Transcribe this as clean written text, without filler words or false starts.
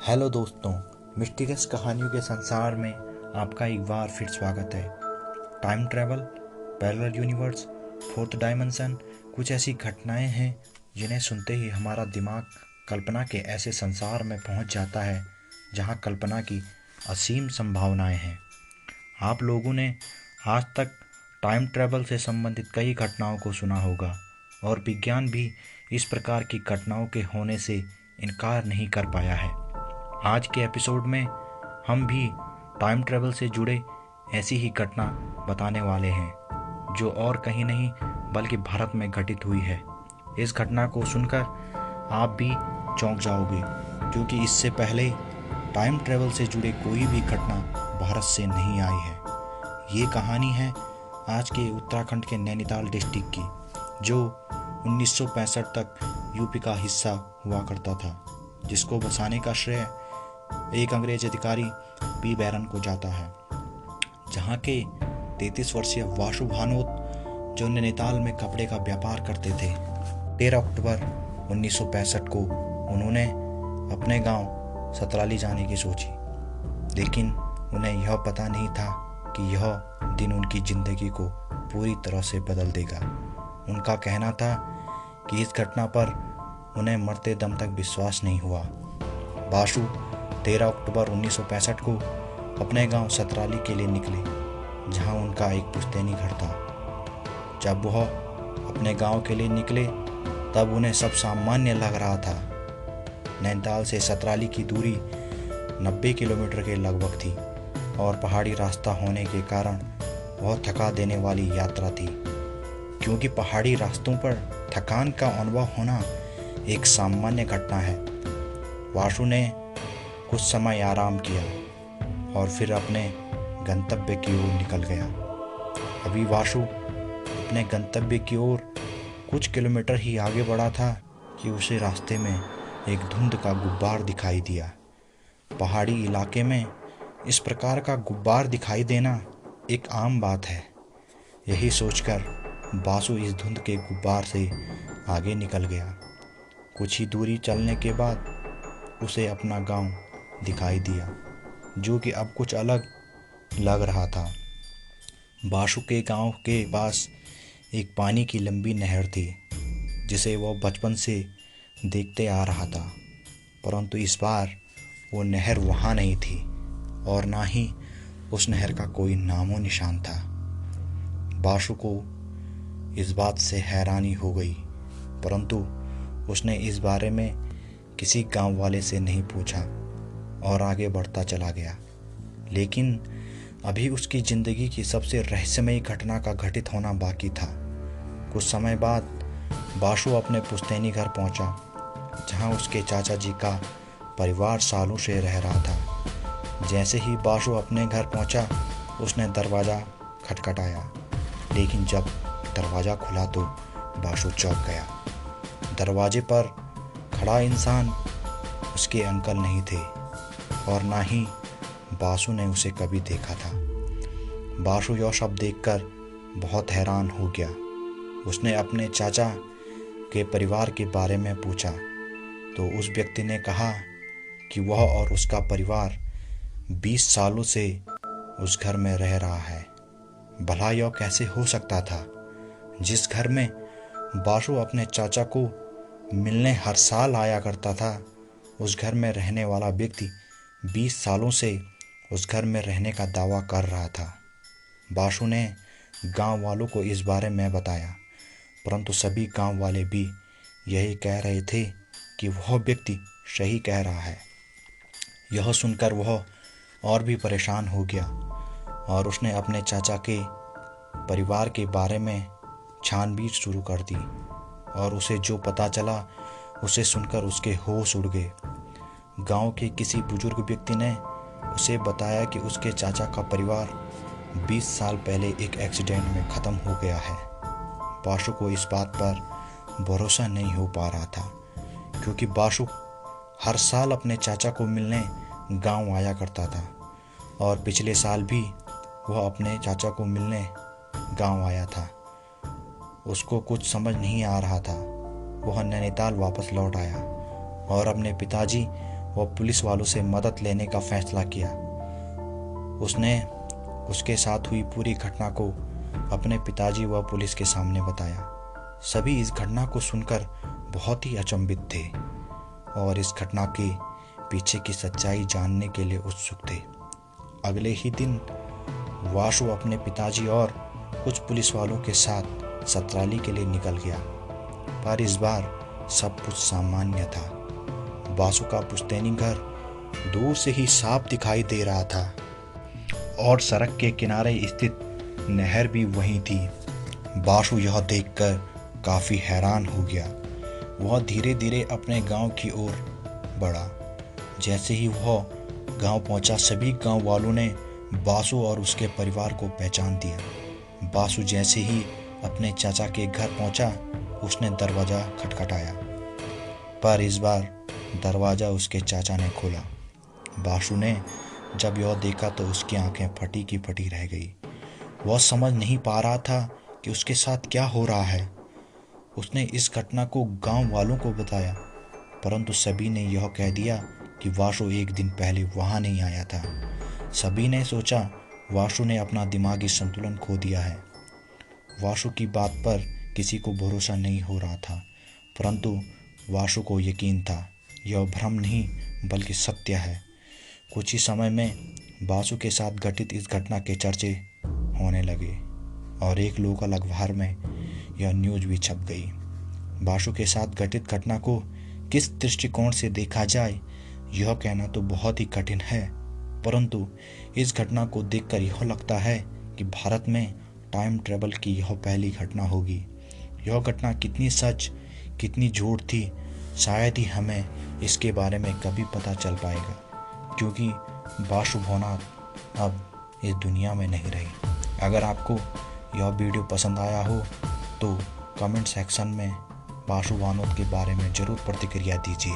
Hello दोस्तों, mysterious कहानियों के संसार में आपका एक बार फिर स्वागत है। Time travel, parallel universe, fourth dimension, कुछ ऐसी घटनाएं हैं जिन्हें सुनते ही हमारा दिमाग कल्पना के ऐसे संसार में पहुंच जाता है जहां कल्पना की असीम संभावनाएं हैं। आप लोगों ने आज तक टाइम ट्रैवल से संबंधित कई घटनाओं को सुना होगा और विज्ञान भी इस प्रकार की घटनाओं के होने से इनकार नहीं कर पाया है। आज के एपिसोड में हम भी टाइम ट्रैवल से जुड़े ऐसी ही घटना बताने वाले हैं जो और कहीं नहीं बल्कि भारत में घटित हुई है। इस घटना को सुनकर आप भी चौंक जाओगे, क्योंकि इससे पहले टाइम ट्रैवल से जुड़े कोई भी घटना भारत से नहीं आई है। ये कहानी है आज के उत्तराखंड के नैनीताल डिस्ट्रिक्ट की, जो 1965 तक यूपी का हिस्सा हुआ करता था, जिसको बसाने का श्रेय एक अंग्रेज अधिकारी पी बैरन को जाता है। जहाँ के 33 वर्षीय वासु भानोत, जो नैनीताल में कपड़े का व्यापार करते थे, 13 अक्टूबर 1965 को उन्होंने अपने गांव सतराली जाने की सोची, लेकिन उन्हें यह पता नहीं था कि यह दिन उनकी जिंदगी को पूरी तरह से बदल देगा। उनका कहना था कि इस घटना पर उन्हें मरते दम तक विश्वास नहीं हुआ। वासु 13 अक्टूबर 1965 को अपने गांव सतराली के लिए निकले, जहां उनका एक पुश्तैनी घर था। जब वह अपने गांव के लिए निकले तब उन्हें सब सामान्य लग रहा था। नैनीताल से सतराली की दूरी 90 किलोमीटर के लगभग थी और पहाड़ी रास्ता होने के कारण बहुत थका देने वाली यात्रा थी, क्योंकि पहाड़ी रास्तों पर थकान का अनुभव होना एक सामान्य घटना है। वासु ने कुछ समय आराम किया और फिर अपने गंतव्य की ओर निकल गया। अभी वासु अपने गंतव्य की ओर कुछ किलोमीटर ही आगे बढ़ा था कि उसे रास्ते में एक धुंध का गुब्बार दिखाई दिया। पहाड़ी इलाके में इस प्रकार का गुब्बार दिखाई देना एक आम बात है। यही सोचकर वासु इस धुंध के गुब्बार से आगे निकल गया। कुछ ही दूरी चलने के बाद उसे अपना गांव दिखाई दिया, जो कि अब कुछ अलग लग रहा था। वासु के गांव के पास एक पानी की लंबी नहर थी, जिसे वह बचपन से देखते आ रहा था, परंतु इस बार वो नहर वहाँ नहीं थी और ना ही उस नहर का कोई नामो निशान था। वासु को इस बात से हैरानी हो गई, परंतु उसने इस बारे में किसी गांव वाले से नहीं पूछा और आगे बढ़ता चला गया। लेकिन अभी उसकी जिंदगी की सबसे रहस्यमयी घटना का घटित होना बाकी था। कुछ समय बाद वासु अपने पुश्तैनी घर पहुंचा, जहां उसके चाचा जी का परिवार सालों से रह रहा था। जैसे ही वासु अपने घर पहुंचा, उसने दरवाज़ा खटखटाया, लेकिन जब दरवाज़ा खुला तो वासु चौंक गया। दरवाजे पर खड़ा इंसान उसके अंकल नहीं थे और ना ही वासु ने उसे कभी देखा था। वासु यह सब देखकर बहुत हैरान हो गया। उसने अपने चाचा के परिवार के बारे में पूछा तो उस व्यक्ति ने कहा कि वह और उसका परिवार 20 सालों से उस घर में रह रहा है। भला यह कैसे हो सकता था? जिस घर में वासु अपने चाचा को मिलने हर साल आया करता था, उस घर में रहने वाला व्यक्ति 20 सालों से उस घर में रहने का दावा कर रहा था। वासु ने गांव वालों को इस बारे में बताया, परंतु सभी गांव वाले भी यही कह रहे थे कि वह व्यक्ति सही कह रहा है। यह सुनकर वह और भी परेशान हो गया और उसने अपने चाचा के परिवार के बारे में छानबीन शुरू कर दी और उसे जो पता चला उसे सुनकर उसके होश उड़ गए। गांव के किसी बुजुर्ग व्यक्ति ने उसे बताया कि उसके चाचा का परिवार 20 साल पहले एक एक्सीडेंट में ख़त्म हो गया है। वासु को इस बात पर भरोसा नहीं हो पा रहा था, क्योंकि वासु हर साल अपने चाचा को मिलने गांव आया करता था और पिछले साल भी वह अपने चाचा को मिलने गांव आया था। उसको कुछ समझ नहीं आ रहा था। वह नैनीताल वापस लौट आया और अपने पिताजी वह पुलिस वालों से मदद लेने का फैसला किया। उसने उसके साथ हुई पूरी घटना को अपने पिताजी व पुलिस के सामने बताया। सभी इस घटना को सुनकर बहुत ही अचंभित थे और इस घटना के पीछे की सच्चाई जानने के लिए उत्सुक थे। अगले ही दिन वासु अपने पिताजी और कुछ पुलिस वालों के साथ सतराली के लिए निकल गया, पर इस बार सब कुछ सामान्य था। वासु का पुश्तैनी घर दूर से ही साफ दिखाई दे रहा था और सड़क के किनारे स्थित नहर भी वहीं थी। वासु यह देखकर काफी हैरान हो गया। वह धीरे धीरे अपने गांव की ओर बढ़ा। जैसे ही वह गांव पहुंचा, सभी गांव वालों ने वासु और उसके परिवार को पहचान दिया। वासु जैसे ही अपने चाचा के घर पहुंचा, उसने दरवाजा खटखटाया, पर इस बार दरवाजा उसके चाचा ने खोला। वासु ने जब यह देखा तो उसकी आंखें फटी की फटी रह गई। वह समझ नहीं पा रहा था कि उसके साथ क्या हो रहा है। उसने इस घटना को गांव वालों को बताया, परंतु सभी ने यह कह दिया कि वासु एक दिन पहले वहां नहीं आया था। सभी ने सोचा वासु ने अपना दिमागी संतुलन खो दिया है। वासु की बात पर किसी को भरोसा नहीं हो रहा था, परंतु वासु को यकीन था यह भ्रम नहीं बल्कि सत्य है। कुछ ही समय में वासु के साथ घटित इस घटना के चर्चे होने लगे और एक लोकल अखबार में यह न्यूज भी छप गई। वासु के साथ घटित घटना को किस दृष्टिकोण से देखा जाए यह कहना तो बहुत ही कठिन है, परंतु इस घटना को देखकर यह लगता है कि भारत में टाइम ट्रेवल की यह पहली घटना होगी। यह घटना कितनी सच कितनी झूठ थी, शायद ही हमें इसके बारे में कभी पता चल पाएगा, क्योंकि वासु भवनाथ अब इस दुनिया में नहीं रही। अगर आपको यह वीडियो पसंद आया हो तो कमेंट सेक्शन में वासु भवनाथ के बारे में ज़रूर प्रतिक्रिया दीजिए।